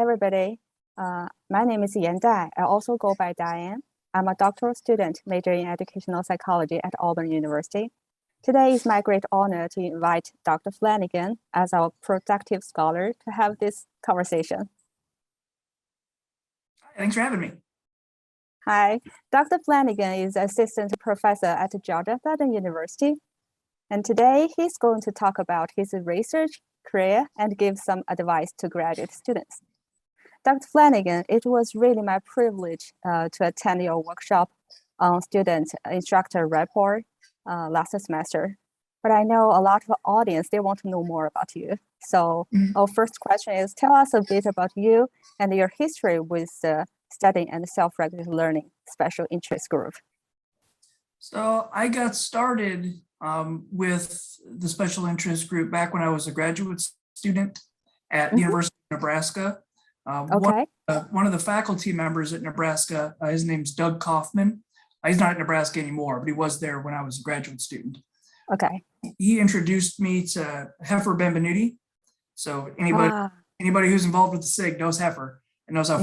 everybody. My name is Diane. I also go by Diane. I'm a doctoral student majoring in educational psychology at Auburn University. Today is my great honor to invite Dr. Flanigan as our productive scholar to have this conversation. Thanks for having me. Hi, Dr. Flanigan is assistant professor at Georgia Southern University. And today he's going to talk about his research career and give some advice to graduate students. Dr. Flanigan, it was really my privilege to attend your workshop on student-instructor rapport last semester. But I know a lot of the audience, they want to know more about you. So our first question is, tell us a bit about you and your history with studying and self-regulated learning special interest group. So I got started with the special interest group back when I was a graduate student at the University of Nebraska. One of the faculty members at Nebraska, his name's Doug Kaufman. He's not at Nebraska anymore, but he was there when I was a graduate student. Okay. He introduced me to Heifer Benvenuti. So anybody who's involved with the SIG knows Heifer and knows how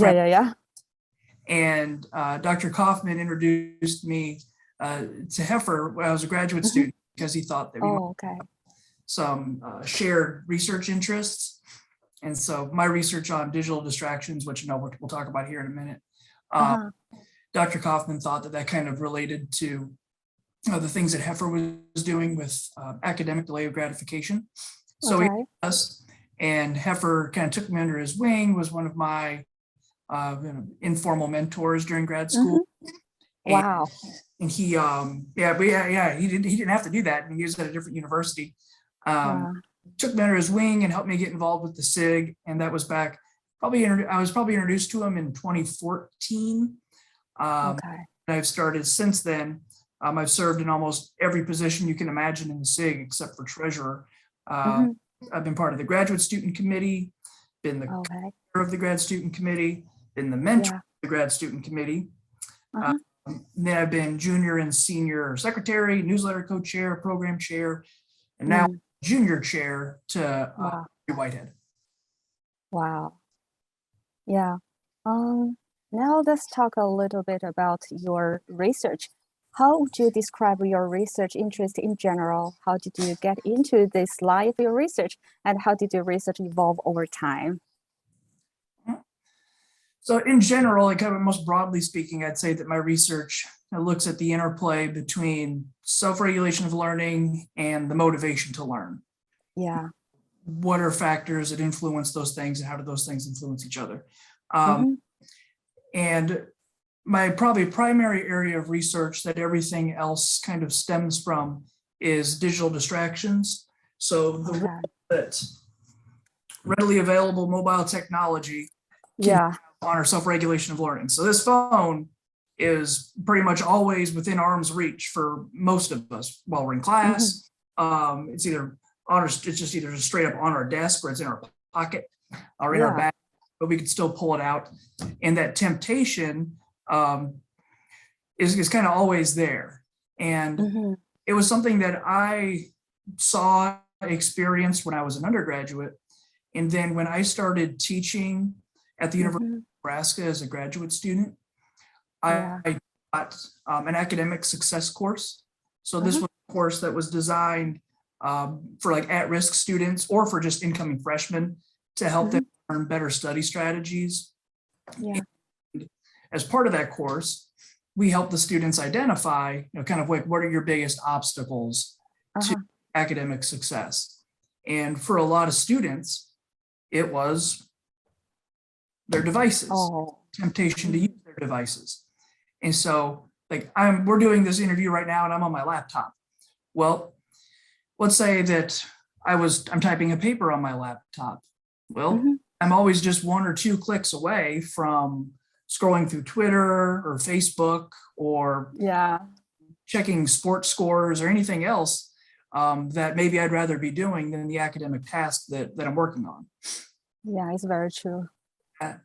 And Dr. Kaufman introduced me to Heifer when I was a graduate student because he thought that we might have some shared research interests. And so my research on digital distractions, which we'll talk about here in a minute, Dr. Kaufman thought that that kind of related to the things that Heifer was doing with academic delay of gratification. So he us, and Heifer kind of took me under his wing, was one of my informal mentors during grad school. Wow. And he, he didn't have to do that. And he was at a different university. Took me under his wing and helped me get involved with the SIG. And that was back I was probably introduced to him in 2014. I've started since then. I've served in almost every position you can imagine in the SIG except for treasurer. I've been part of the graduate student committee, been the chair of the grad student committee, been the mentor of the grad student committee. Then I've been junior and senior secretary, newsletter co-chair, program chair, and now junior chair to Whitehead. Wow. Yeah. Now let's talk a little bit about your research. How would you describe your research interest in general? How did you get into this line of your research? And how did your research evolve over time? So in general, like kind of most broadly speaking, I'd say that my research looks at the interplay between self-regulation of learning and the motivation to learn. Yeah. What are factors that influence those things and how do those things influence each other? And my probably primary area of research that everything else kind of stems from is digital distractions. So the role that readily available mobile technology can on our self-regulation of learning. So this phone is pretty much always within arm's reach for most of us while we're in class. It's either it's just either straight up on our desk or it's in our pocket or in our bag, but we can still pull it out. And that temptation is kind of always there. And it was something that I saw, experienced when I was an undergraduate. And then when I started teaching at the University of Nebraska as a graduate student, I got an academic success course. So this was a course that was designed for like at-risk students or for just incoming freshmen to help them learn better study strategies. And as part of that course, we help the students identify, kind of like what are your biggest obstacles to academic success. And for a lot of students, it was their devices, temptation to use their devices. And so like we're doing this interview right now and I'm on my laptop. Well, let's say that I'm typing a paper on my laptop. Well, I'm always just 1 or 2 clicks away from scrolling through Twitter or Facebook or checking sports scores or anything else that maybe I'd rather be doing than the academic task that I'm working on. Yeah, it's very true. And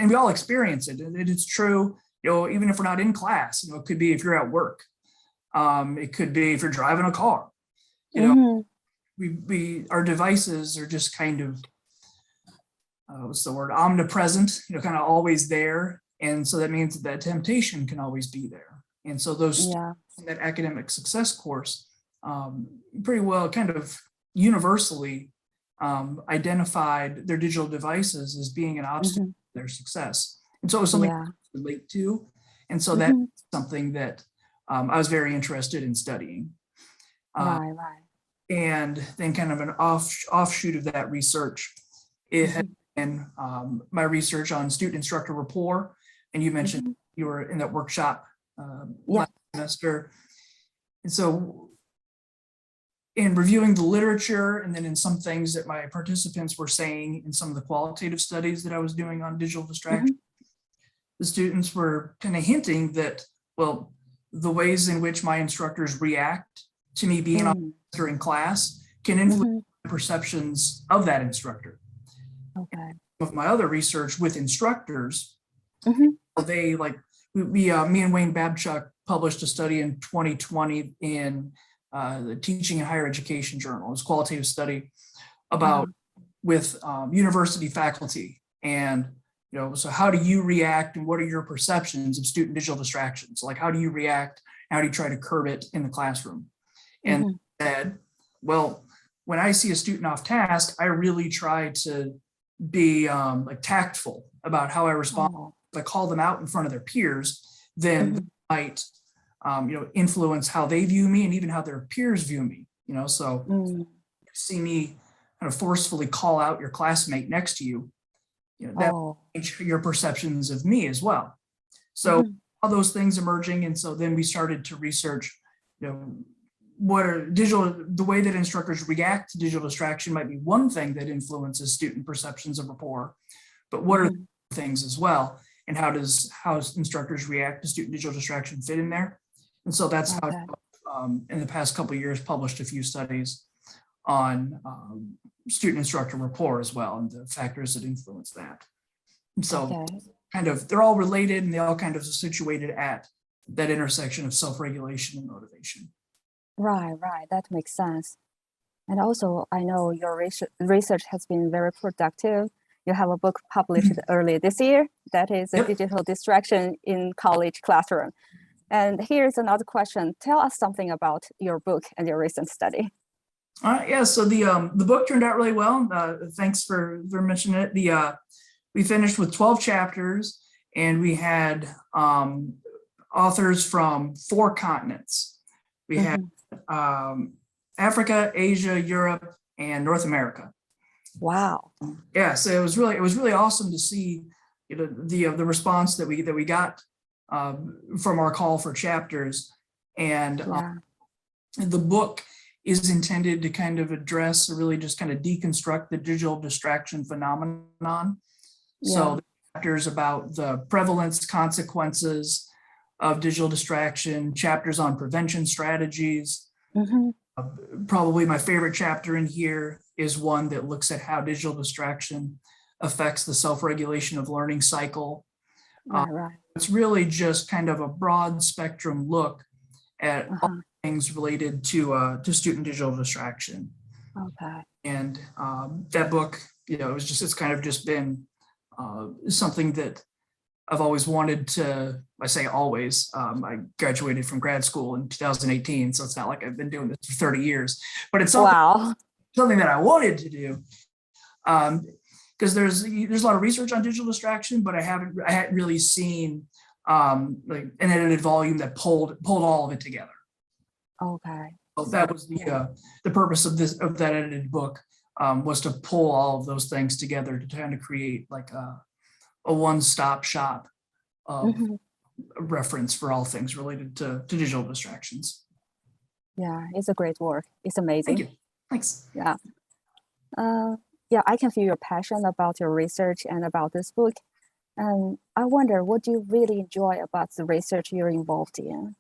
we all experience it. It's true, even if we're not in class, it could be if you're at work. It could be if you're driving a car. Our devices are just kind of what's the word, omnipresent, kind of always there. And so that means that temptation can always be there. And so those in that academic success course pretty well kind of universally identified their digital devices as being an obstacle to their success. And so it was something to relate to. And so that's something that I was very interested in studying. Right. And then kind of an offshoot of that research, it had been my research on student-instructor rapport. And you mentioned you were in that workshop last semester. And so in reviewing the literature, and then in some things that my participants were saying in some of the qualitative studies that I was doing on digital distraction, the students were kind of hinting that, well, the ways in which my instructors react to me being on in class can influence perceptions of that instructor. Okay. Of my other research with instructors, they me and Wayne Babchuk published a study in 2020 in the Teaching and Higher Education Journal. It was a qualitative study about with university faculty, and so how do you react and what are your perceptions of student digital distractions? Like, how do you react? How do you try to curb it in the classroom? And said, well, when I see a student off task, I really try to be tactful about how I respond. If I call them out in front of their peers, then they might influence how they view me and even how their peers view me. So you see me kind of forcefully call out your classmate next to you, that change your perceptions of me as well. So all those things emerging, and so then we started to research, what are the way that instructors react to digital distraction might be one thing that influences student perceptions of rapport, but what are things as well, and how instructors react to student digital distraction fit in there? And so that's how in the past couple of years published a few studies on student instructor rapport as well, and the factors that influence that. And so kind of they're all related, and they all kind of situated at that intersection of self-regulation and motivation. Right. That makes sense. And also, I know your research has been very productive. You have a book published early this year that is a digital distraction in college classroom. And here's another question. Tell us something about your book and your recent study. So the book turned out really well. Thanks for mentioning it. We finished with 12 chapters, and we had authors from 4 continents. We had Africa, Asia, Europe, and North America. Wow. Yeah, so it was really awesome to see the response that we got from our call for chapters. And the book is intended to kind of address, or really just kind of deconstruct the digital distraction phenomenon. So the chapters about the prevalence, consequences of digital distraction, chapters on prevention strategies. Probably my favorite chapter in here is one that looks at how digital distraction affects the self-regulation of learning cycle. It's really just kind of a broad spectrum look at all things related to student digital distraction. And that book, it's kind of just been something that I've always wanted to. I say always. I graduated from grad school in 2018, so it's not like I've been doing this for 30 years. But it's something that I wanted to do, because there's a lot of research on digital distraction, but I hadn't really seen like an edited volume that pulled all of it together. So that was the purpose of that edited book, was to pull all of those things together to kind of create like a one-stop shop of reference for all things related to digital distractions. Yeah, it's a great work. It's amazing. Thank you. Thanks. Yeah. I can feel your passion about your research and about this book. And I wonder, what do you really enjoy about the research you're involved in?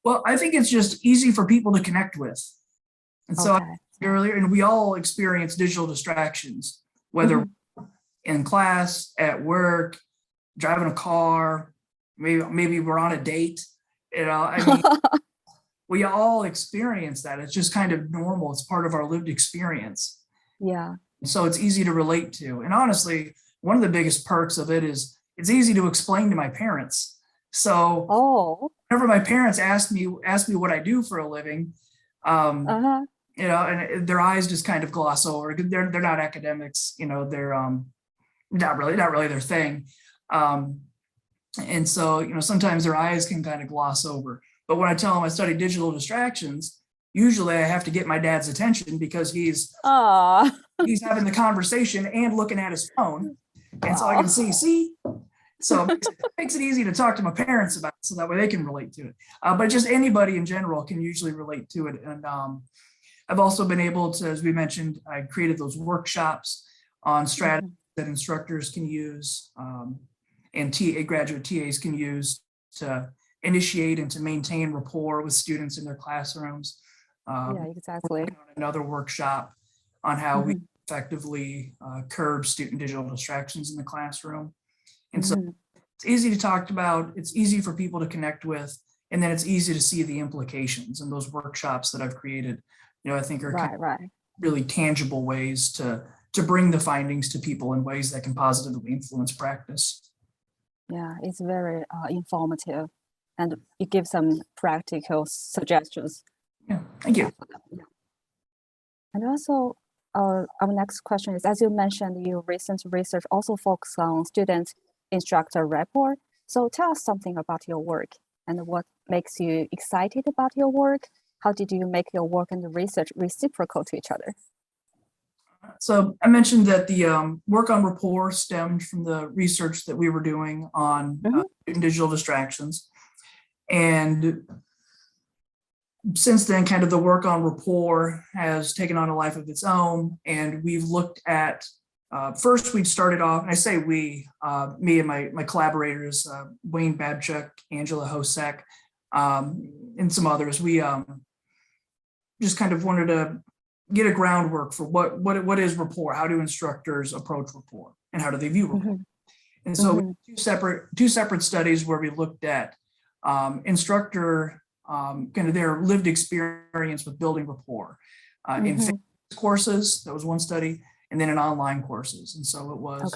Well, I think it's just easy for people to connect with. And so earlier, and we all experience digital distractions, whether in class, at work, driving a car, maybe we're on a date. We all experience that. It's just kind of normal. It's part of our lived experience. Yeah. so it's easy to relate to. And honestly, one of the biggest perks of it is it's easy to explain to my parents. So whenever my parents ask me what I do for a living, you know, and their eyes just kind of gloss over. They're not academics, you know, they're not really their thing. And so, you know, sometimes their eyes can kind of gloss over. But when I tell them I study digital distractions, usually I have to get my dad's attention because he's having the conversation and looking at his phone. And so I can see. So it makes it easy to talk to my parents about it so that way they can relate to it. But just anybody in general can usually relate to it. And I've also been able to, as we mentioned, I created those workshops on strategies that instructors can use and graduate TAs can use to initiate and to maintain rapport with students in their classrooms. Yeah, exactly. Another workshop on how we effectively curb student digital distractions in the classroom. And so it's easy to talk about, it's easy for people to connect with, and then it's easy to see the implications. And those workshops that I've created, you know, I think are kind of really tangible ways to bring the findings to people in ways that can positively influence practice. Yeah, it's very informative, and it gives some practical suggestions. Yeah, thank you. And also, our next question is, as you mentioned, your recent research also focuses on student-instructor rapport. So tell us something about your work and what makes you excited about your work. How did you make your work and the research reciprocal to each other? So I mentioned that the work on rapport stemmed from the research that we were doing on student digital distractions. And since then, kind of the work on rapport has taken on a life of its own. And we've looked at, first we started off, and I say we, me and my collaborators, Wayne Babchuk, Angela Hosek, and some others, we just kind of wanted to get a groundwork for what is rapport, how do instructors approach rapport, and how do they view rapport. And so two separate studies where we looked at instructor kind of their lived experience with building rapport in courses. That was one study, and then in online courses. And so it was,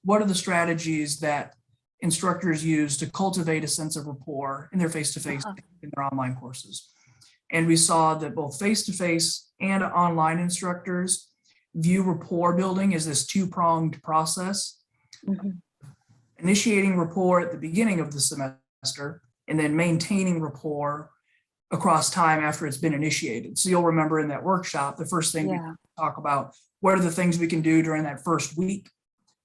what are the strategies that instructors use to cultivate a sense of rapport in their face-to-face in their online courses? And we saw that both face-to-face and online instructors view rapport building as this two-pronged process. Initiating rapport at the beginning of the semester, and then maintaining rapport across time after it's been initiated. So you'll remember in that workshop, the first thing we talk about, what are the things we can do during that first week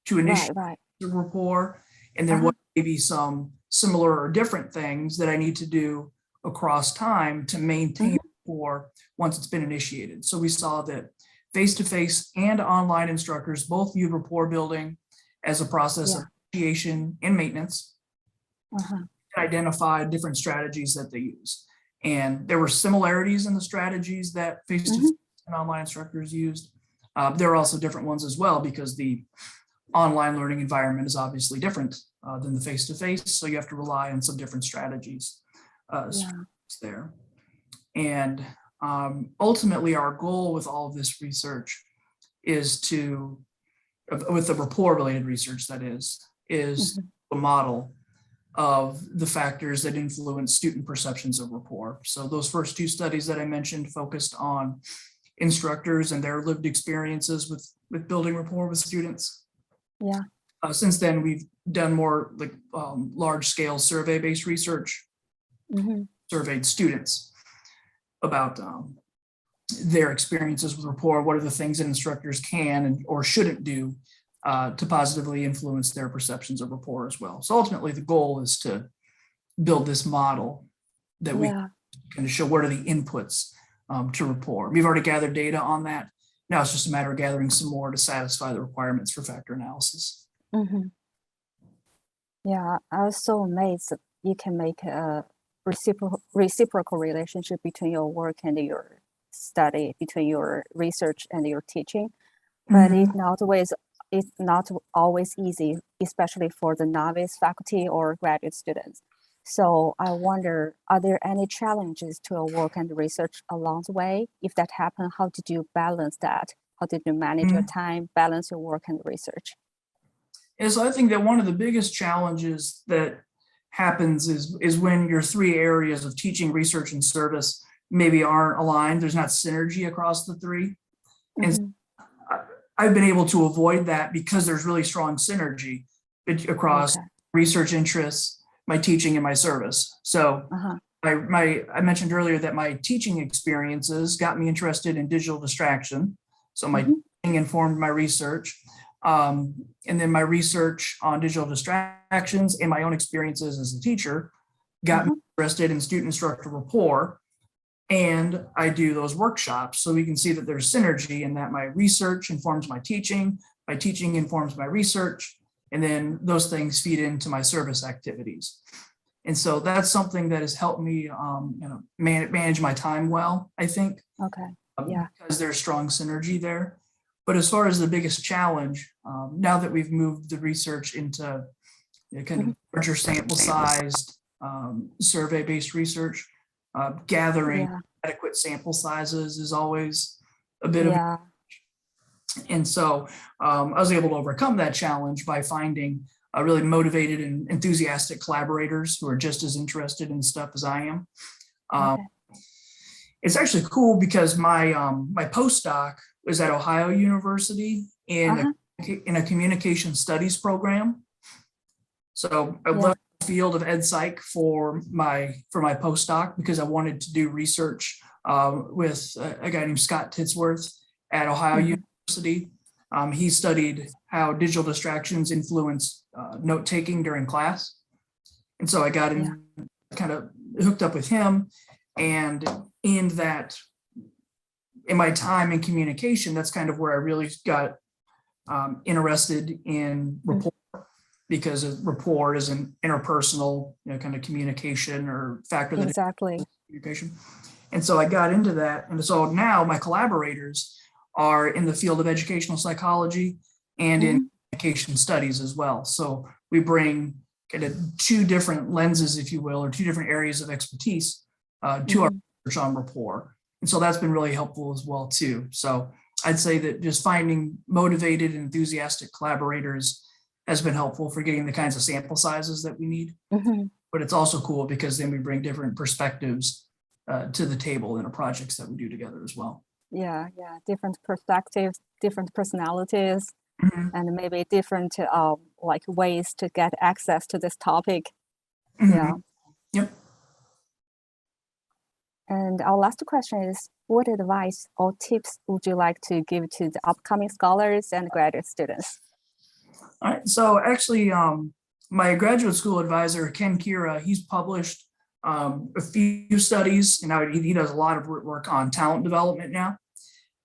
to initiate the rapport, and then what may be some similar or different things that I need to do across time to maintain rapport once it's been initiated. So we saw that face-to-face and online instructors both viewed rapport building as a process of initiation and maintenance, identified different strategies that they use. And there were similarities in the strategies that face-to-face and online instructors used. There are also different ones as well, because the online learning environment is obviously different than the face-to-face. So you have to rely on some different strategies there. And ultimately our goal with all of this research is to, with the rapport related research that is a model of the factors that influence student perceptions of rapport. So those first two studies that I mentioned focused on instructors and their lived experiences with building rapport with students. Since then, we've done more like large scale survey based research, surveyed students about their experiences with rapport. What are the things that instructors can or shouldn't do to positively influence their perceptions of rapport as well. So ultimately the goal is to build this model that we can show what are the inputs to rapport. We've already gathered data on that. Now it's just a matter of gathering some more to satisfy the requirements for factor analysis. Yeah, I was so amazed that you can make a reciprocal relationship between your work and your study, between your research and your teaching. But it's not always easy, especially for the novice faculty or graduate students. So I wonder, are there any challenges to your work and research along the way? If that happened, how did you balance that? How did you manage your time, balance your work and research? And so I think that one of the biggest challenges that happens is when your three areas of teaching, research, and service maybe aren't aligned. There's not synergy across the three. And I've been able to avoid that because there's really strong synergy across research interests, my teaching, and my service. So I mentioned earlier that my teaching experiences got me interested in digital distraction. So my teaching informed my research. And then my research on digital distractions and my own experiences as a teacher got me interested in student-instructor rapport. And I do those workshops so we can see that there's synergy and that my research informs my teaching informs my research, and then those things feed into my service activities. And so that's something that has helped me manage my time well, I think. Because there's strong synergy there. But as far as the biggest challenge, now that we've moved the research into kind of larger sample sized survey-based research, gathering adequate sample sizes is always a bit of a, and so I was able to overcome that challenge by finding really motivated and enthusiastic collaborators who are just as interested in stuff as I am. It's actually cool because my my postdoc was at Ohio University in a communication studies program. So I left the field of ed psych for my postdoc because I wanted to do research with a guy named Scott Titsworth at Ohio University. He studied how digital distractions influence note taking during class, and so I got in, kind of hooked up with him, and in my time in communication, that's kind of where I really got interested in rapport, because rapport is an interpersonal, kind of communication or factor that communication. And so I got into that. And so now my collaborators are in the field of educational psychology and in communication studies as well. So we bring kind of two different lenses, if you will, or two different areas of expertise to our research on rapport. And so that's been really helpful as well too. So I'd say that just finding motivated and enthusiastic collaborators has been helpful for getting the kinds of sample sizes that we need. But it's also cool because then we bring different perspectives to the table in the projects that we do together as well. Different perspectives, different personalities, and maybe different like ways to get access to this topic. Yep. And our last question is, what advice or tips would you like to give to the upcoming scholars and graduate students? All right, so actually, my graduate school advisor, Ken Kira, he's published a few studies, and he does a lot of work on talent development now.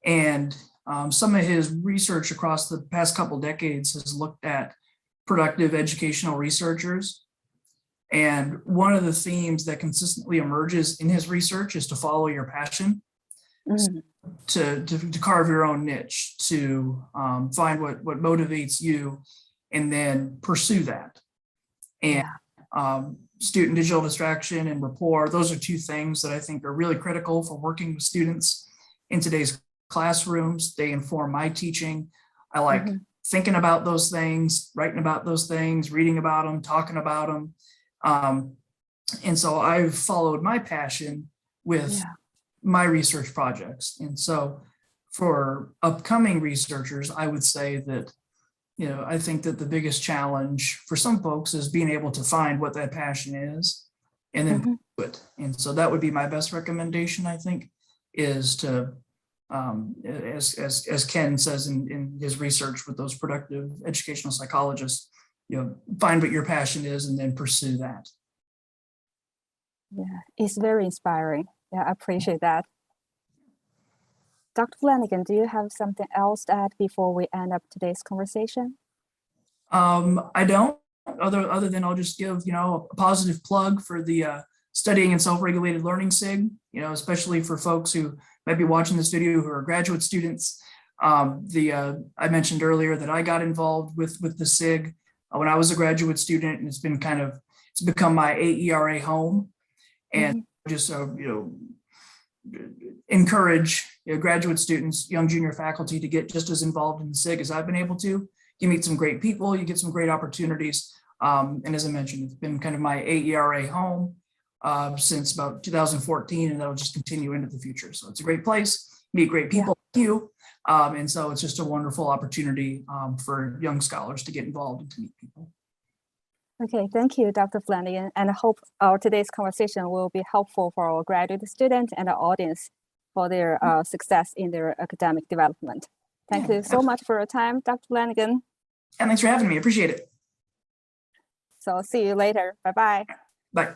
And some of his research across the past couple decades has looked at productive educational researchers. And one of the themes that consistently emerges in his research is to follow your passion, to carve your own niche, to find what motivates you, and then pursue that. And student digital distraction and rapport, those are two things that I think are really critical for working with students in today's classrooms. They inform my teaching. I like thinking about those things, writing about those things, reading about them, talking about them. And so I've followed my passion with my research projects. And so for upcoming researchers, I would say that, I think that the biggest challenge for some folks is being able to find what that passion is and then do it. And so that would be my best recommendation, I think, is to, as Ken says in his research with those productive educational psychologists, find what your passion is and then pursue that. It's very inspiring. I appreciate that. Dr. Flanigan, do you have something else to add before we end up today's conversation? I don't, other than I'll just give, a positive plug for the Studying and Self-Regulated Learning SIG, especially for folks who might be watching this video who are graduate students. I mentioned earlier that I got involved with the SIG when I was a graduate student, and it's become my AERA home. And just encourage graduate students, young junior faculty to get just as involved in the SIG as I've been able to. You meet some great people, you get some great opportunities. And as I mentioned, it's been kind of my AERA home since about 2014, and that'll just continue into the future. So it's a great place, meet great people like you. And so it's just a wonderful opportunity for young scholars to get involved and to meet people. Okay, thank you, Dr. Flanigan. And I hope our today's conversation will be helpful for our graduate students and our audience for their success in their academic development. Thank you so much for your time, Dr. Flanigan. And thanks for having me. Appreciate it. So see you later. Bye-bye. Bye.